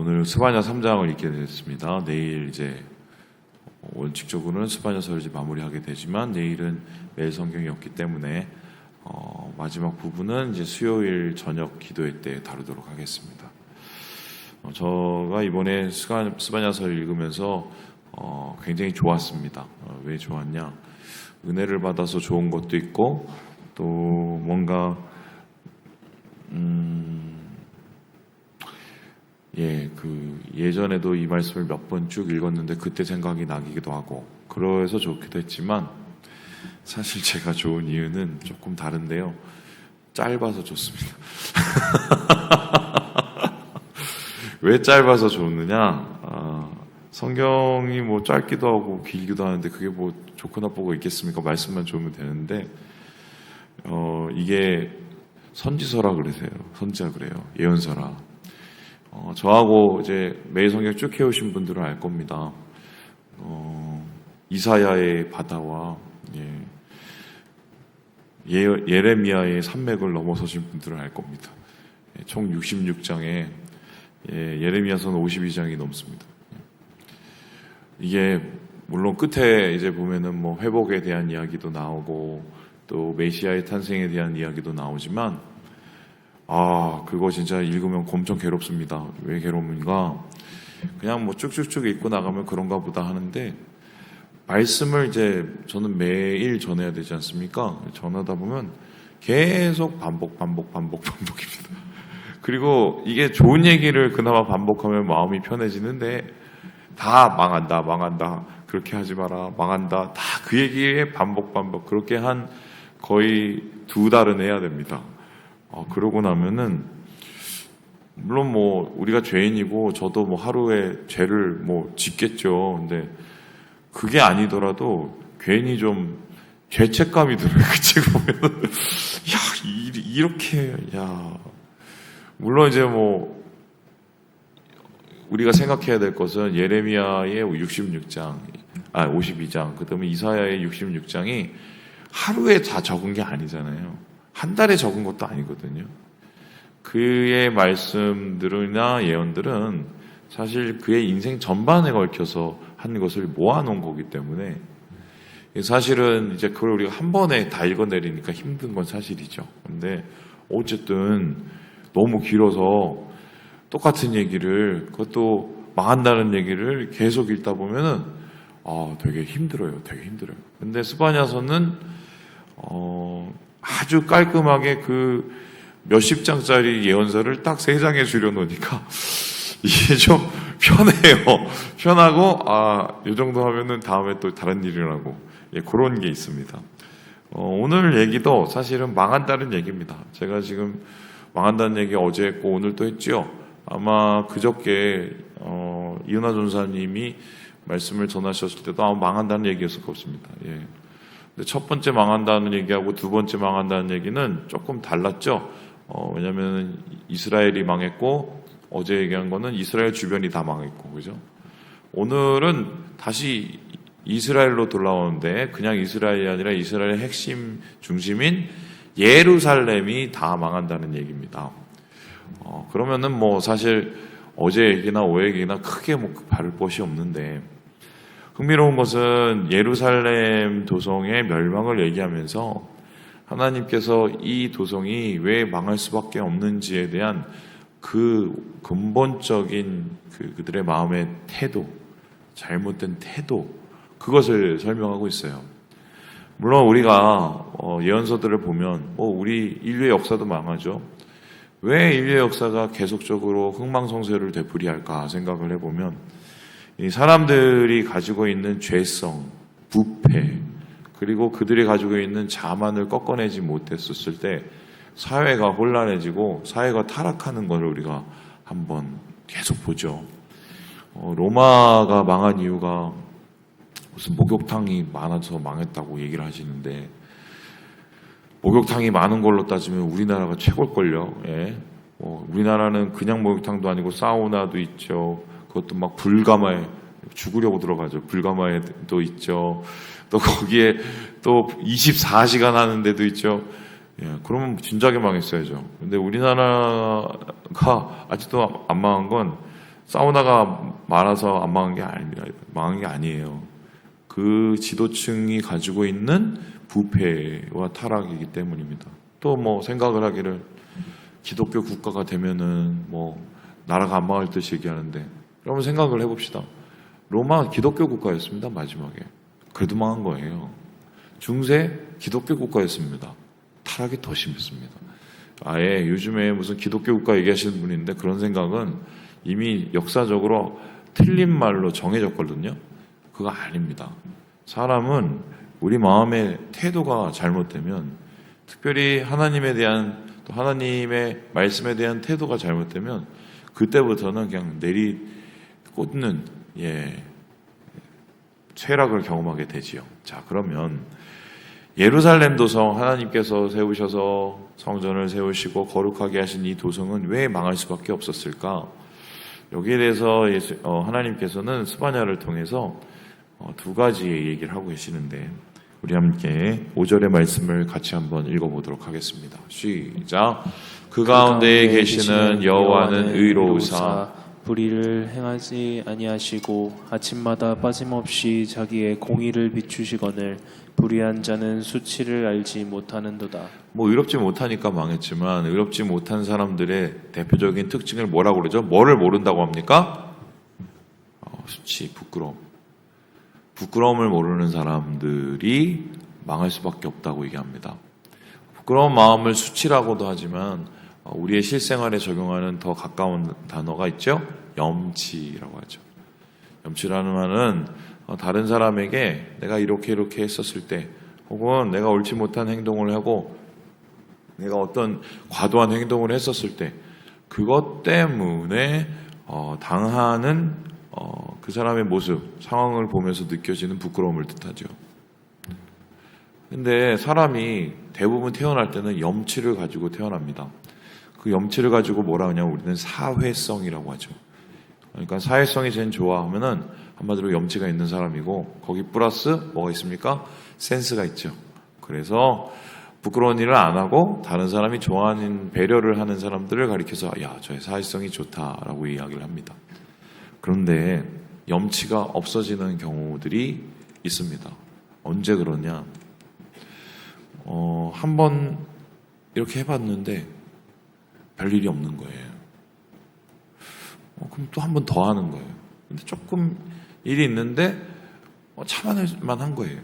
오늘 스바냐 3장을 읽게 됐습니다. 내일 이제 원칙적으로는 스바냐서를 이제 마무리하게 되지만 내일은 매일 성경이 없기 때문에 마지막 부분은 이제 수요일 저녁 기도회 때 다루도록 하겠습니다. 제가 이번에 스바냐서를 읽으면서 굉장히 좋았습니다. 왜 좋았냐? 은혜를 받아서 좋은 것도 있고 또 뭔가 예전에도 이 말씀을 몇 번 쭉 읽었는데 그때 생각이 나기도 하고 그래서 좋기도 했지만 사실 제가 좋은 이유는 조금 다른데요. 짧아서 좋습니다. 왜 짧아서 좋느냐? 성경이 뭐 짧기도 하고 길기도 하는데 그게 뭐 좋고 나쁘고 있겠습니까? 말씀만 좋으면 되는데 이게 선지서라 그러세요. 선지자 그래요. 예언서라. 저하고 이제 매일 성경 쭉 해오신 분들은 알 겁니다. 이사야의 바다와 예레미야의 산맥을 넘어서신 분들은 알 겁니다. 총 66장에 예레미야서는 52장이 넘습니다. 이게 물론 끝에 이제 보면은 뭐 회복에 대한 이야기도 나오고 또 메시아의 탄생에 대한 이야기도 나오지만 그거 진짜 읽으면 엄청 괴롭습니다. 왜 괴로운가? 그냥 뭐 쭉쭉쭉 읽고 나가면 그런가 보다 하는데 말씀을 이제 저는 매일 전해야 되지 않습니까? 전하다 보면 계속 반복입니다. 그리고 이게 좋은 얘기를 그나마 반복하면 마음이 편해지는데 다 망한다. 그렇게 하지 마라. 망한다. 다 그 얘기에 반복. 그렇게 한 거의 2달은 해야 됩니다. 그러고 나면은 물론 뭐 우리가 죄인이고 저도 뭐 하루에 죄를 뭐 짓겠죠. 근데 그게 아니더라도 괜히 좀 죄책감이 들어요. 그치 보면은 이렇게 물론 이제 뭐 우리가 생각해야 될 것은 예레미야의 52장, 그 다음에 이사야의 66장이 하루에 다 적은 게 아니잖아요. 한 달에 적은 것도 아니거든요. 그의 말씀들이나 예언들은 사실 그의 인생 전반에 걸쳐서 한 것을 모아놓은 거기 때문에 사실은 이제 그걸 우리가 한 번에 다 읽어내리니까 힘든 건 사실이죠. 근데 어쨌든 너무 길어서 똑같은 얘기를 그것도 망한다는 얘기를 계속 읽다 보면은 되게 힘들어요. 근데 스바냐서는 아주 깔끔하게 그 몇십 장짜리 예언서를 딱 3장에 줄여놓으니까 이게 좀 편해요. 편하고 이 정도 하면은 다음에 또 다른 일이라고 그런 게 있습니다. 오늘 얘기도 사실은 망한다는 얘기입니다. 제가 지금 망한다는 얘기 어제 했고 오늘 또 했죠. 아마 그저께 이은하 전사님이 말씀을 전하셨을 때도 아마 망한다는 얘기였을 것 같습니다. 근데 첫 번째 망한다는 얘기하고 두 번째 망한다는 얘기는 조금 달랐죠. 왜냐하면 이스라엘이 망했고 어제 얘기한 거는 이스라엘 주변이 다 망했고, 그죠? 오늘은 다시 이스라엘로 돌아오는데 그냥 이스라엘이 아니라 이스라엘의 핵심 중심인 예루살렘이 다 망한다는 얘기입니다. 그러면은 뭐 사실 어제 얘기나 오해 얘기나 크게 뭐 다를 것이 없는데 흥미로운 것은 예루살렘 도성의 멸망을 얘기하면서 하나님께서 이 도성이 왜 망할 수밖에 없는지에 대한 그 근본적인 그들의 마음의 태도, 잘못된 태도, 그것을 설명하고 있어요. 물론 우리가 예언서들을 보면 우리 인류의 역사도 망하죠. 왜 인류의 역사가 계속적으로 흥망성쇠를 되풀이할까 생각을 해보면 이 사람들이 가지고 있는 죄성, 부패, 그리고 그들이 가지고 있는 자만을 꺾어내지 못했었을 때 사회가 혼란해지고 사회가 타락하는 것을 우리가 한번 계속 보죠. 로마가 망한 이유가 무슨 목욕탕이 많아서 망했다고 얘기를 하시는데 목욕탕이 많은 걸로 따지면 우리나라가 최고일걸요. 우리나라는 그냥 목욕탕도 아니고 사우나도 있죠. 그것도 막 불가마에 죽으려고 들어가죠. 불가마에도 있죠. 또 거기에 또 24시간 하는 데도 있죠. 그러면 진작에 망했어야죠. 근데 우리나라가 아직도 안 망한 건 사우나가 많아서 안 망한 게 아닙니다. 망한 게 아니에요. 그 지도층이 가지고 있는 부패와 타락이기 때문입니다. 또 뭐 생각을 하기를 기독교 국가가 되면은 뭐 나라가 안 망할 듯이 얘기하는데, 여러분 생각을 해봅시다. 로마 기독교 국가였습니다. 마지막에. 그래도 망한 거예요. 중세 기독교 국가였습니다. 타락이 더 심했습니다. 아예 요즘에 무슨 기독교 국가 얘기하시는 분인데 그런 생각은 이미 역사적으로 틀린 말로 정해졌거든요. 그거 아닙니다. 사람은 우리 마음의 태도가 잘못되면, 특별히 하나님에 대한, 또 하나님의 말씀에 대한 태도가 잘못되면 그때부터는 그냥 내리꽂는 쇠락을 경험하게 되지요. 자, 그러면 예루살렘 도성, 하나님께서 세우셔서 성전을 세우시고 거룩하게 하신 이 도성은 왜 망할 수밖에 없었을까? 여기에 대해서 하나님께서는 스바냐를 통해서 두 가지의 얘기를 하고 계시는데, 우리 함께 5절의 말씀을 같이 한번 읽어보도록 하겠습니다. 시작. 그 가운데에 계시는 여호와는 의로우사 불의를 행하지 아니하시고 아침마다 빠짐없이 자기의 공의를 비추시거늘 불의한 자는 수치를 알지 못하는도다. 뭐 의롭지 못하니까 망했지만, 의롭지 못한 사람들의 대표적인 특징을 뭐라고 그러죠? 뭐를 모른다고 합니까? 수치, 부끄러움. 부끄러움을 모르는 사람들이 망할 수밖에 없다고 얘기합니다. 부끄러운 마음을 수치라고도 하지만 우리의 실생활에 적용하는 더 가까운 단어가 있죠? 염치라고 하죠. 염치라는 말은 다른 사람에게 내가 이렇게 했었을 때, 혹은 내가 옳지 못한 행동을 하고 내가 어떤 과도한 행동을 했었을 때, 그것 때문에 당하는 그 사람의 모습, 상황을 보면서 느껴지는 부끄러움을 뜻하죠. 근데 사람이 대부분 태어날 때는 염치를 가지고 태어납니다. 그 염치를 가지고 뭐라 하냐면 우리는 사회성이라고 하죠. 그러니까 사회성이 제일 좋아하면은 한마디로 염치가 있는 사람이고, 거기 플러스 뭐가 있습니까? 센스가 있죠. 그래서 부끄러운 일을 안 하고 다른 사람이 좋아하는 배려를 하는 사람들을 가리켜서 야, 저의 사회성이 좋다라고 이야기를 합니다. 그런데 염치가 없어지는 경우들이 있습니다. 언제 그러냐? 한번 이렇게 해봤는데 별일이 없는 거예요. 그럼 또 한 번 더 하는 거예요. 근데 조금 일이 있는데 참아낼 만한 거예요.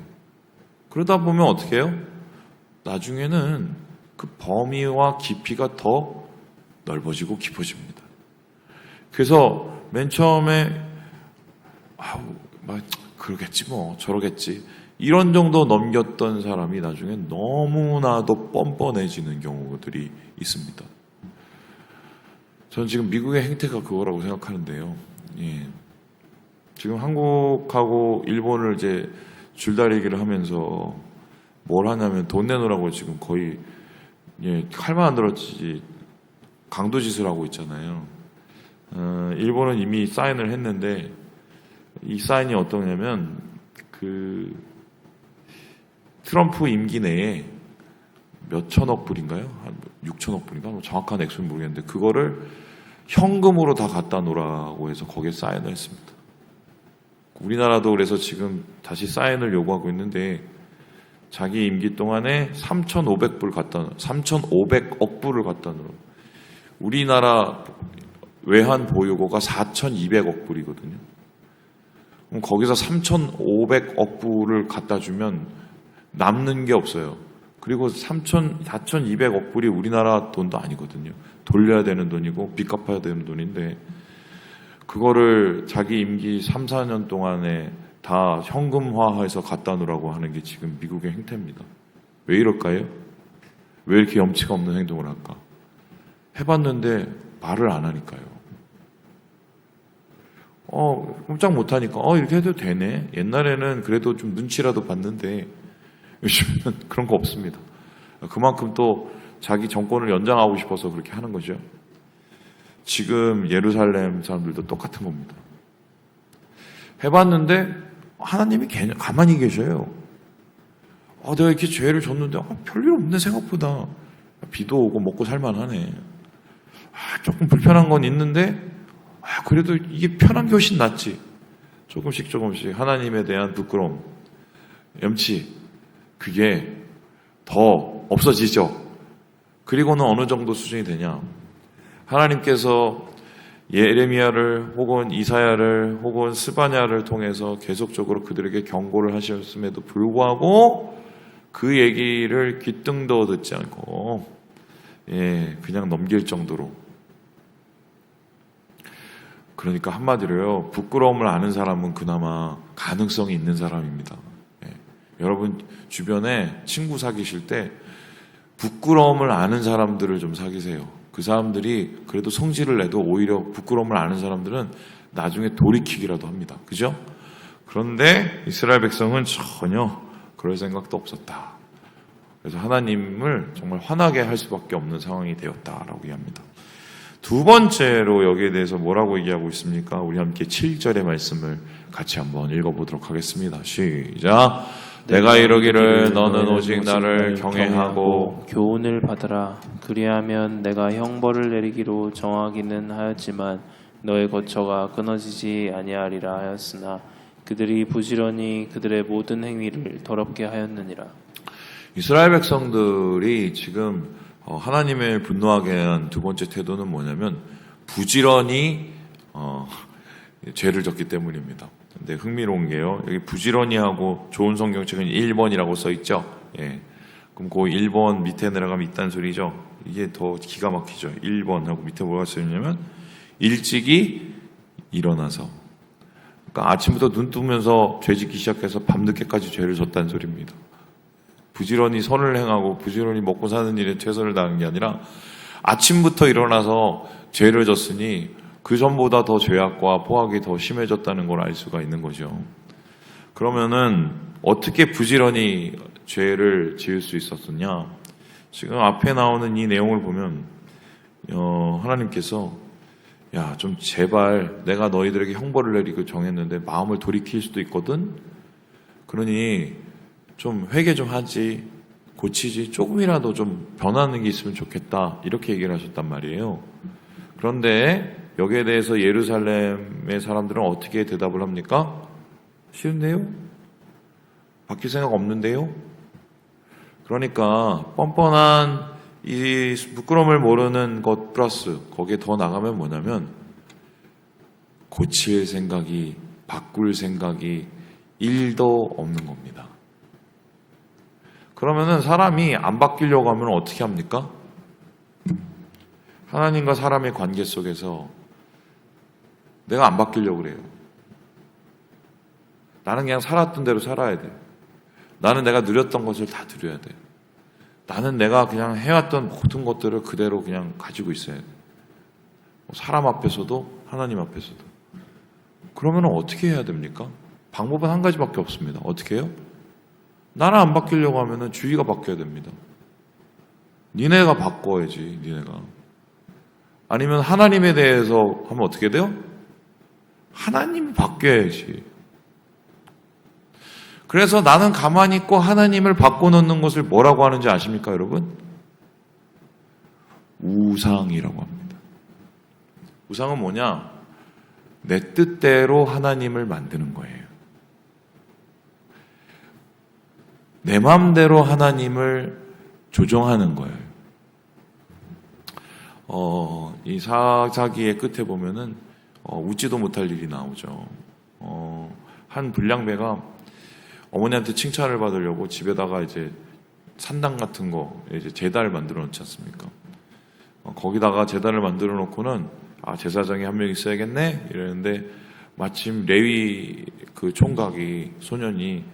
그러다 보면 어떻게 해요? 나중에는 그 범위와 깊이가 더 넓어지고 깊어집니다. 그래서 맨 처음에 그러겠지 뭐 저러겠지 이런 정도 넘겼던 사람이 나중에 너무나도 뻔뻔해지는 경우들이 있습니다. 저는 지금 미국의 행태가 그거라고 생각하는데요. 지금 한국하고 일본을 이제 줄다리기를 하면서 뭘 하냐면 돈 내놓으라고 지금 거의 칼만 안 들었지 강도짓을 하고 있잖아요. 일본은 이미 사인을 했는데, 이 사인이 어떠냐면 그 트럼프 임기 내에 몇 천억 불인가요? 한 6천억 불인가? 뭐 정확한 액수는 모르겠는데 그거를 현금으로 다 갖다 놓으라고 해서 거기에 사인을 했습니다. 우리나라도 그래서 지금 다시 사인을 요구하고 있는데, 자기 임기 동안에 3,500억 불을 갖다 놓으라. 우리나라 외환 보유고가 4,200억 불이거든요. 그럼 거기서 3,500억 불을 갖다 주면 남는 게 없어요. 그리고 4,200억 불이 우리나라 돈도 아니거든요. 돌려야 되는 돈이고 빚 갚아야 되는 돈인데, 그거를 자기 임기 3, 4년 동안에 다 현금화해서 갖다 놓으라고 하는 게 지금 미국의 행태입니다. 왜 이럴까요? 왜 이렇게 염치가 없는 행동을 할까? 해봤는데 말을 안 하니까요. 꼼짝 못하니까 이렇게 해도 되네. 옛날에는 그래도 좀 눈치라도 봤는데 요즘은 그런 거 없습니다. 그만큼 또 자기 정권을 연장하고 싶어서 그렇게 하는 거죠. 지금 예루살렘 사람들도 똑같은 겁니다. 해봤는데 하나님이 가만히 계셔요. 내가 이렇게 죄를 졌는데 별일 없네 생각보다. 비도 오고 먹고 살만하네. 조금 불편한 건 있는데 그래도 이게 편한 게 훨씬 낫지. 조금씩 하나님에 대한 부끄러움, 염치, 그게 더 없어지죠. 그리고는 어느 정도 수준이 되냐. 하나님께서 예레미야를 혹은 이사야를 혹은 스바냐를 통해서 계속적으로 그들에게 경고를 하셨음에도 불구하고 그 얘기를 귀등도 듣지 않고 그냥 넘길 정도로. 그러니까 한마디로요, 부끄러움을 아는 사람은 그나마 가능성이 있는 사람입니다. 여러분 주변에 친구 사귀실 때 부끄러움을 아는 사람들을 좀 사귀세요. 그 사람들이 그래도 성질을 내도 오히려 부끄러움을 아는 사람들은 나중에 돌이키기라도 합니다. 그죠? 그런데 이스라엘 백성은 전혀 그럴 생각도 없었다. 그래서 하나님을 정말 화나게 할 수밖에 없는 상황이 되었다라고 얘기합니다. 두 번째로 여기에 대해서 뭐라고 얘기하고 있습니까? 우리 함께 7절의 말씀을 같이 한번 읽어보도록 하겠습니다. 시작. 내가 이르기를 너는 오직 나를 경외하고 교훈을 받으라. 그리하면 내가 형벌을 내리기로 정하기는 하였지만 너의 거처가 끊어지지 아니하리라 하였으나 그들이 부지런히 그들의 모든 행위를 더럽게 하였느니라. 이스라엘 백성들이 지금 하나님을 분노하게 한 두 번째 태도는 뭐냐면 부지런히 죄를 졌기 때문입니다. 근데 흥미로운 게요, 여기 부지런히 하고 좋은 성경책은 1번이라고 써 있죠. 그럼 그 1번 밑에 내려가면 있다는 소리죠. 이게 더 기가 막히죠. 1번 하고 밑에 뭐가 써 있냐면 일찍이 일어나서, 그러니까 아침부터 눈 뜨면서 죄 짓기 시작해서 밤늦게까지 죄를 졌다는 소리입니다. 부지런히 선을 행하고 부지런히 먹고 사는 일에 최선을 다하는 게 아니라 아침부터 일어나서 죄를 졌으니 그 전보다 더 죄악과 포악이 더 심해졌다는 걸 알 수가 있는 거죠. 그러면은 어떻게 부지런히 죄를 지을 수 있었느냐? 지금 앞에 나오는 이 내용을 보면 하나님께서 야, 좀 제발 내가 너희들에게 형벌을 내리고 정했는데 마음을 돌이킬 수도 있거든. 그러니 좀 회개 좀 하지, 고치지, 조금이라도 좀 변하는 게 있으면 좋겠다, 이렇게 얘기를 하셨단 말이에요. 그런데 여기에 대해서 예루살렘의 사람들은 어떻게 대답을 합니까? 싫은데요? 바뀔 생각 없는데요? 그러니까 뻔뻔한 이 부끄러움을 모르는 것 플러스 거기에 더 나가면 뭐냐면 고칠 생각이, 바꿀 생각이 1도 없는 겁니다. 그러면은 사람이 안 바뀌려고 하면 어떻게 합니까? 하나님과 사람의 관계 속에서 내가 안 바뀌려고 그래요. 나는 그냥 살았던 대로 살아야 돼. 나는 내가 누렸던 것을 다 누려야 돼. 나는 내가 그냥 해왔던 모든 것들을 그대로 그냥 가지고 있어야 돼. 사람 앞에서도 하나님 앞에서도. 그러면 어떻게 해야 됩니까? 방법은 한 가지밖에 없습니다. 어떻게 해요? 나는 안 바뀌려고 하면 주위가 바뀌어야 됩니다. 니네가 바꿔야지, 니네가. 아니면 하나님에 대해서 하면 어떻게 돼요? 하나님이 바뀌어야지. 그래서 나는 가만히 있고 하나님을 바꿔놓는 것을 뭐라고 하는지 아십니까, 여러분? 우상이라고 합니다. 우상은 뭐냐? 내 뜻대로 하나님을 만드는 거예요. 내 마음대로 하나님을 조정하는 거예요. 이 사사기의 끝에 보면은 웃지도 못할 일이 나오죠. 한 불량배가 어머니한테 칭찬을 받으려고 집에다가 이제 산당 같은 거, 이제 제단을 만들어 놓지 않습니까? 거기다가 제단을 만들어 놓고는 제사장이 한 명 있어야겠네 이러는데 마침 레위 그 총각이 소년이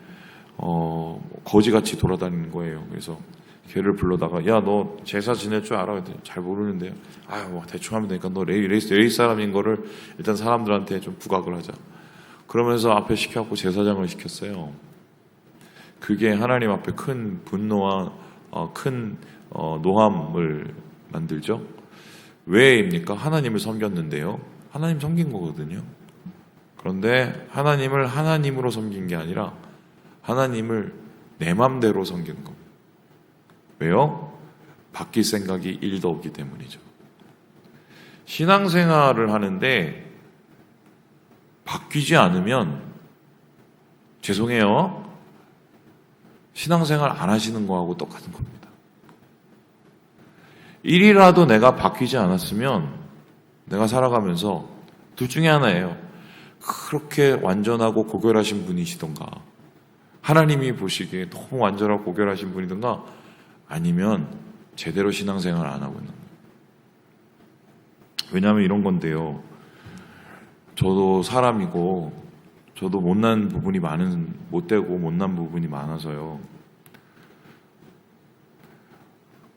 거지같이 돌아다니는 거예요. 그래서 걔를 불러다가 야, 너 제사 지낼 줄 알아? 잘 모르는데요. 뭐 대충 하면 되니까 너 레위 사람인 거를 일단 사람들한테 좀 부각을 하자. 그러면서 앞에 시켜갖고 제사장을 시켰어요. 그게 하나님 앞에 큰 분노와 큰 노함을 만들죠. 왜입니까? 하나님을 섬겼는데요. 하나님 섬긴 거거든요. 그런데 하나님을 하나님으로 섬긴 게 아니라 하나님을 내 맘대로 섬기는 겁니다. 왜요? 바뀔 생각이 1도 없기 때문이죠. 신앙생활을 하는데 바뀌지 않으면 죄송해요. 신앙생활 안 하시는 거하고 똑같은 겁니다. 일이라도 내가 바뀌지 않았으면 내가 살아가면서 둘 중에 하나예요. 그렇게 완전하고 고결하신 분이시던가 하나님이 보시기에 너무 완전하고 고결하신 분이던가 아니면 제대로 신앙생활 안 하고 있는 거예요. 왜냐하면 이런 건데요. 저도 사람이고 저도 못난 부분이 못되고 못난 부분이 많아서요.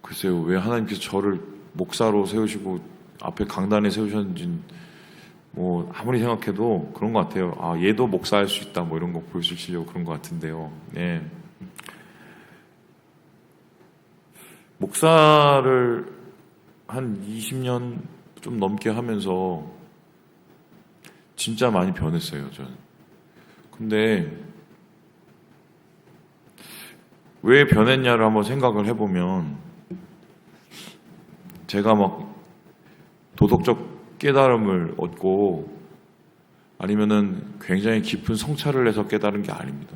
글쎄요, 왜 하나님께서 저를 목사로 세우시고 앞에 강단에 세우셨는지 뭐 아무리 생각해도 그런 것 같아요. 아, 얘도 목사할 수 있다 뭐 이런 거 보여주시려고 그런 것 같은데요. 네. 목사를 한 20년 좀 넘게 하면서 진짜 많이 변했어요, 저는. 근데 왜 변했냐를 한번 생각을 해보면 제가 막 도덕적 깨달음을 얻고 아니면은 굉장히 깊은 성찰을 해서 깨달은 게 아닙니다.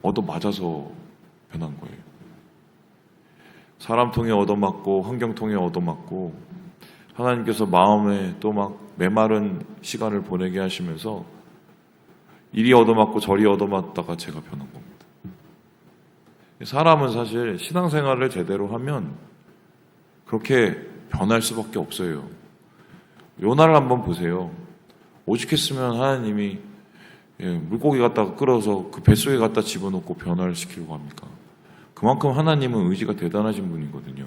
얻어맞아서 변한 거예요. 사람 통해 얻어맞고 환경 통해 얻어맞고 하나님께서 마음에 또 막 메마른 시간을 보내게 하시면서 이리 얻어맞고 저리 얻어맞다가 제가 변한 겁니다. 사람은 사실 신앙생활을 제대로 하면 그렇게 변할 수밖에 없어요. 요나를 한번 보세요. 오죽했으면 하나님이 물고기 갖다가 끌어서 그 뱃속에 갖다 집어넣고 변화시키려고 합니까? 그만큼 하나님은 의지가 대단하신 분이거든요.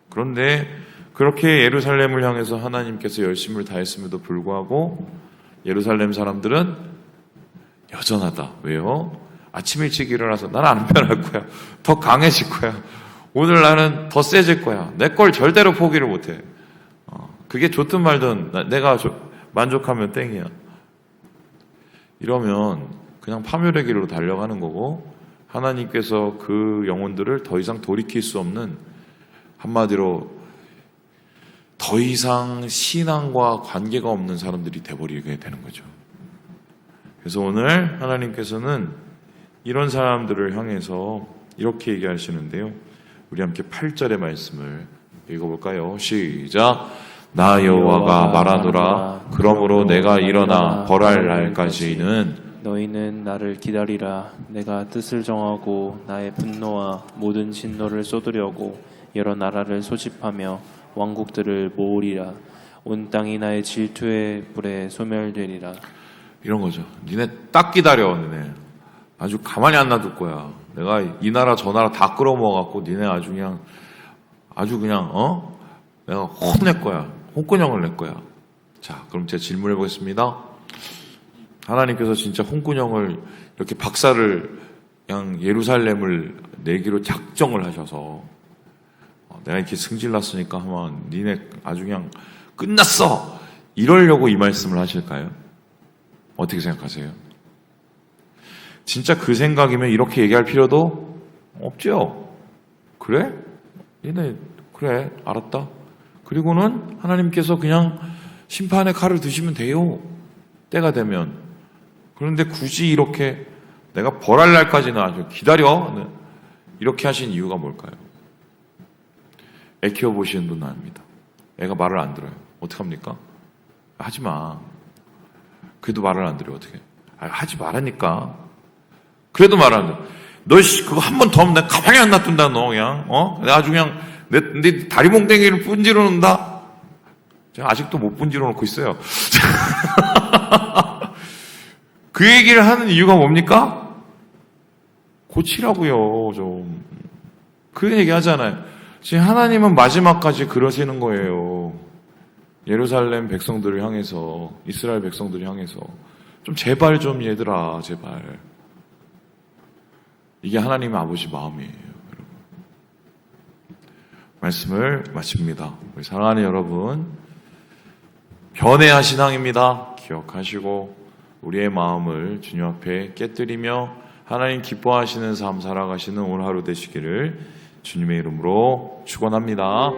그런데 그렇게 예루살렘을 향해서 하나님께서 열심을 다했음에도 불구하고 예루살렘 사람들은 여전하다. 왜요? 아침 일찍 일어나서 나는 안 변할 거야. 더 강해질 거야. 오늘 나는 더 세질 거야. 내 걸 절대로 포기를 못해. 그게 좋든 말든 내가 만족하면 땡이야. 이러면 그냥 파멸의 길로 달려가는 거고 하나님께서 그 영혼들을 더 이상 돌이킬 수 없는 한마디로 더 이상 신앙과 관계가 없는 사람들이 돼버리게 되는 거죠. 그래서 오늘 하나님께서는 이런 사람들을 향해서 이렇게 얘기하시는데요. 우리 함께 8절의 말씀을 읽어볼까요? 시작. 나 여호와가 말하노라. 그러므로 내가 일어나 벌할 날까지는 너희는 나를 기다리라. 내가 뜻을 정하고 나의 분노와 모든 진노를 쏟으려고 여러 나라를 소집하며 왕국들을 모으리라. 온 땅이 나의 질투의 불에 소멸되리라. 이런 거죠. 니네 딱 기다려. 니네 아주 가만히 안 놔둘 거야. 내가 이 나라 저 나라 다 끌어모아갖고 니네 아주 그냥 내가 혼낼 거야. 홍군형을 낼 거야. 자, 그럼 제가 질문해 보겠습니다. 하나님께서 진짜 홍군형을 이렇게 박살을 그냥 예루살렘을 내기로 작정을 하셔서 내가 이렇게 승질났으니까 하면 니네 아주 그냥 끝났어! 이러려고 이 말씀을 하실까요? 어떻게 생각하세요? 진짜 그 생각이면 이렇게 얘기할 필요도 없죠? 그래? 니네 그래 알았다. 그리고는 하나님께서 그냥 심판의 칼을 드시면 돼요. 때가 되면. 그런데 굳이 이렇게 내가 벌할 날까지는 아주 기다려. 이렇게 하신 이유가 뭘까요? 애 키워보시는 분은 압니다. 애가 말을 안 들어요. 어떡합니까? 하지 마. 그래도 말을 안 들어요. 어떻게? 하지 말라니까. 그래도 말을 안 들어. 너 그거 한 번 더 하면 내가 가만히 안 놔둔다. 너 그냥 내가 아주 그냥 내 다리 몽댕이를 분지러 놓는다. 제가 아직도 못 분지러 놓고 있어요. 그 얘기를 하는 이유가 뭡니까? 고치라고요. 좀. 그 얘기 하잖아요. 지금 하나님은 마지막까지 그러시는 거예요. 예루살렘 백성들을 향해서, 이스라엘 백성들을 향해서 좀 제발 좀 얘들아, 제발. 이게 하나님의 아버지 마음이에요. 여러분. 말씀을 마칩니다. 우리 사랑하는 여러분, 변해야 신앙입니다. 기억하시고 우리의 마음을 주님 앞에 깨뜨리며 하나님 기뻐하시는 삶 살아가시는 오늘 하루 되시기를 주님의 이름으로 축원합니다.